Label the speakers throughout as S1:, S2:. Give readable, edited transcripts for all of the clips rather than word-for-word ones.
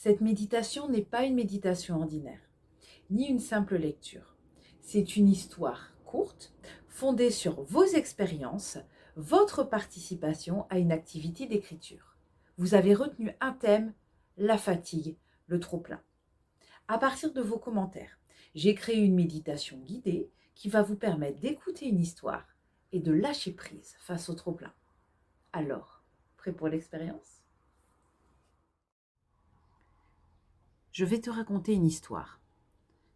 S1: Cette méditation n'est pas une méditation ordinaire, ni une simple lecture. C'est une histoire courte, fondée sur vos expériences, votre participation à une activité d'écriture. Vous avez retenu un thème, la fatigue, le trop-plein. À partir de vos commentaires, j'ai créé une méditation guidée qui va vous permettre d'écouter une histoire et de lâcher prise face au trop-plein. Alors, prêt pour l'expérience? Je vais te raconter une histoire.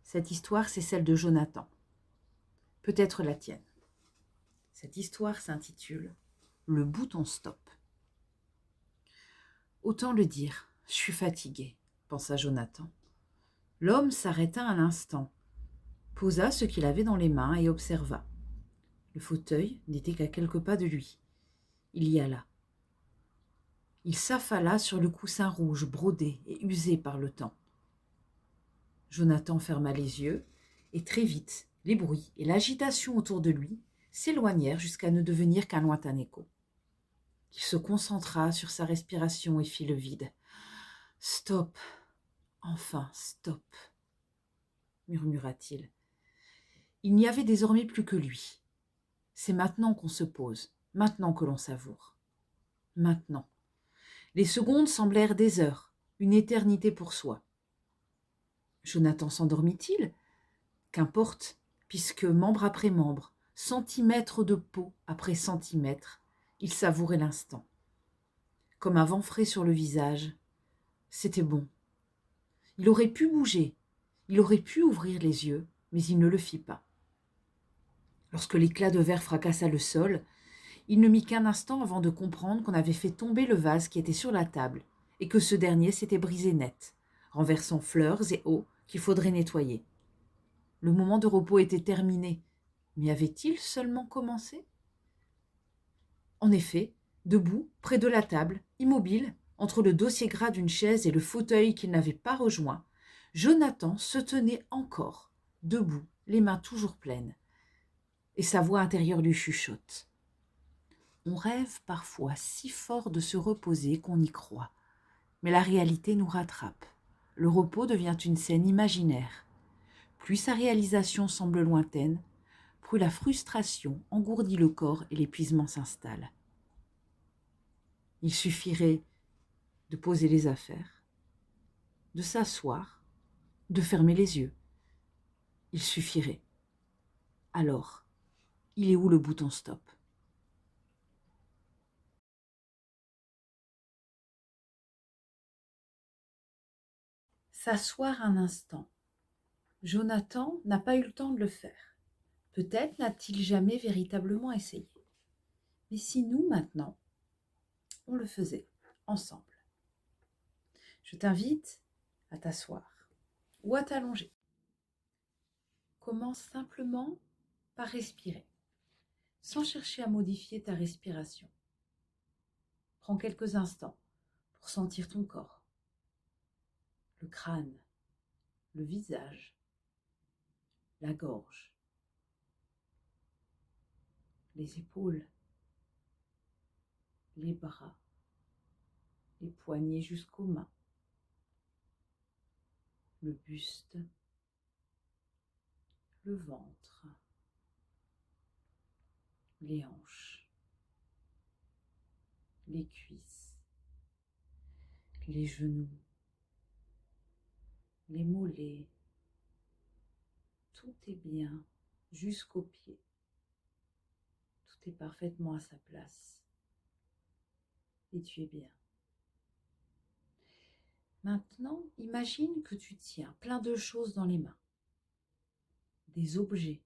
S1: Cette histoire, c'est celle de Jonathan. Peut-être la tienne. Cette histoire s'intitule « Le bouton stop ». Autant le dire, je suis fatigué, pensa Jonathan. L'homme s'arrêta un instant, posa ce qu'il avait dans les mains et observa. Le fauteuil n'était qu'à quelques pas de lui. Il y alla. Il s'affala sur le coussin rouge brodé et usé par le temps. Jonathan ferma les yeux et très vite, les bruits et l'agitation autour de lui s'éloignèrent jusqu'à ne devenir qu'un lointain écho. Il se concentra sur sa respiration et fit le vide. « Stop, enfin stop !» murmura-t-il. Il n'y avait désormais plus que lui. C'est maintenant qu'on se pose, maintenant que l'on savoure. Maintenant. Les secondes semblèrent des heures, une éternité pour soi. Jonathan s'endormit-il ? Qu'importe, puisque membre après membre, centimètre de peau après centimètre, il savourait l'instant. Comme un vent frais sur le visage, c'était bon. Il aurait pu bouger, il aurait pu ouvrir les yeux, mais il ne le fit pas. Lorsque l'éclat de verre fracassa le sol, il ne mit qu'un instant avant de comprendre qu'on avait fait tomber le vase qui était sur la table et que ce dernier s'était brisé net, renversant fleurs et eau qu'il faudrait nettoyer. Le moment de repos était terminé, mais avait-il seulement commencé ? En effet, debout, près de la table, immobile, entre le dossier gras d'une chaise et le fauteuil qu'il n'avait pas rejoint, Jonathan se tenait encore, debout, les mains toujours pleines. Et sa voix intérieure lui chuchote. On rêve parfois si fort de se reposer qu'on y croit. Mais la réalité nous rattrape. Le repos devient une scène imaginaire. Plus sa réalisation semble lointaine, plus la frustration engourdit le corps et l'épuisement s'installe. Il suffirait de poser les affaires, de s'asseoir, de fermer les yeux. Il suffirait. Alors, il est où le bouton stop ? S'asseoir un instant. Jonathan n'a pas eu le temps de le faire. Peut-être n'a-t-il jamais véritablement essayé. Mais si nous, maintenant, on le faisait ensemble. Je t'invite à t'asseoir ou à t'allonger. Commence simplement par respirer, sans chercher à modifier ta respiration. Prends quelques instants pour sentir ton corps, le crâne, le visage, la gorge, les épaules, les bras, les poignets jusqu'aux mains, le buste, le ventre, les hanches, les cuisses, les genoux, les mollets. Tout est bien jusqu'aux pieds. Tout est parfaitement à sa place. Et tu es bien. Maintenant, imagine que tu tiens plein de choses dans les mains. Des objets,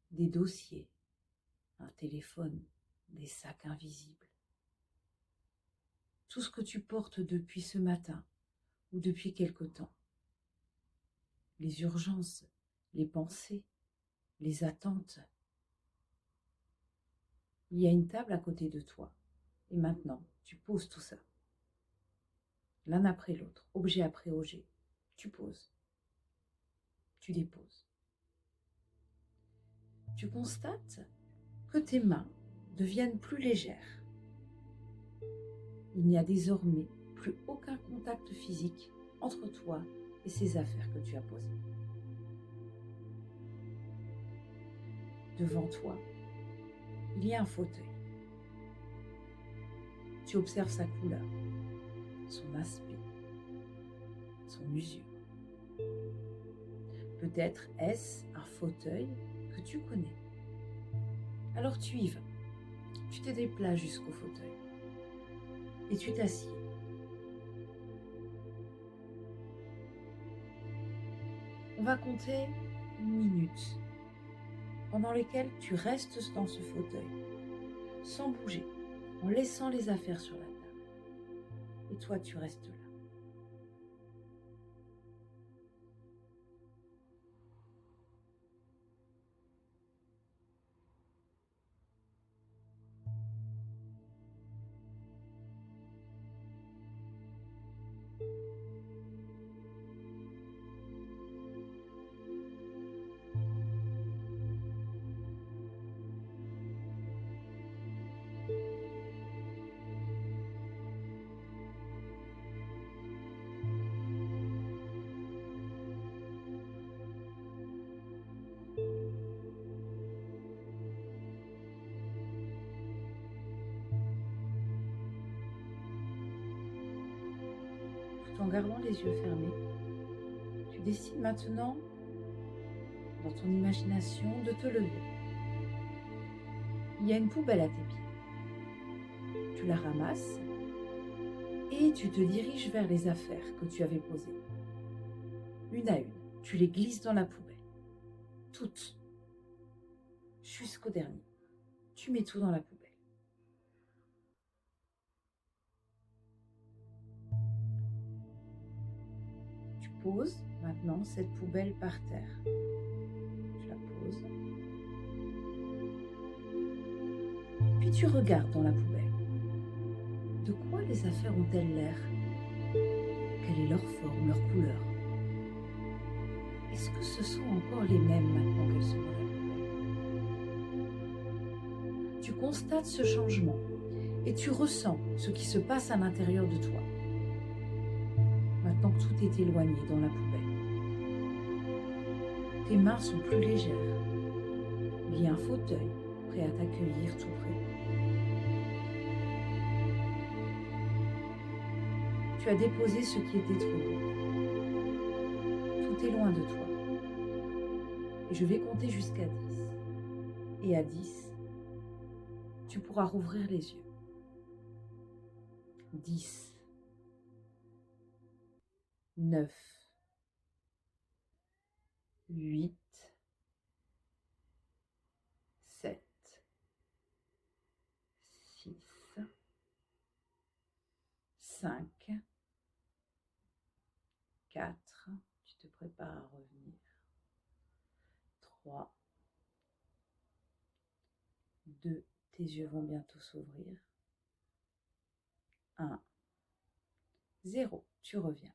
S1: des dossiers, un téléphone, des sacs invisibles. Tout ce que tu portes depuis ce matin ou depuis quelque temps. Les urgences, les pensées, les attentes. Il y a une table à côté de toi. Et maintenant, tu poses tout ça. L'un après l'autre, objet après objet. Tu poses. Tu déposes. Tu constates que tes mains deviennent plus légères. Il n'y a désormais plus aucun contact physique entre toi et ces affaires que tu as posées. Devant toi, il y a un fauteuil. Tu observes sa couleur, son aspect, son usure. Peut-être est-ce un fauteuil que tu connais. Alors tu y vas. Tu te déplaces jusqu'au fauteuil et tu t'assieds. On va compter 1 minute pendant lesquelles tu restes dans ce fauteuil sans bouger, en laissant les affaires sur la table. Et toi, tu restes là. Tout en gardant les yeux fermés, tu décides maintenant, dans ton imagination, de te lever. Il y a une poubelle à tes pieds. Tu la ramasses et tu te diriges vers les affaires que tu avais posées. Une à une, tu les glisses dans la poubelle. Toutes. Jusqu'au dernier. Tu mets tout dans la poubelle. Tu poses maintenant cette poubelle par terre. Tu la poses. Puis tu regardes dans la poubelle. De quoi les affaires ont-elles l'air? Quelle est leur forme, leur couleur? Est-ce que ce sont encore les mêmes maintenant qu'elles sont dans la poubelle? Tu constates ce changement et tu ressens ce qui se passe à l'intérieur de toi. Maintenant que tout est éloigné dans la poubelle. Tes mains sont plus légères. Il y a un fauteuil prêt à t'accueillir tout près. Tu as déposé ce qui était trop lourd. Tout est loin de toi. Et je vais compter jusqu'à 10. Et à 10, tu pourras rouvrir les yeux. 10, 9, 8, 7, 6, 5, 4, tu te prépares à revenir. 3, 2, tes yeux vont bientôt s'ouvrir. 1, 0, tu reviens.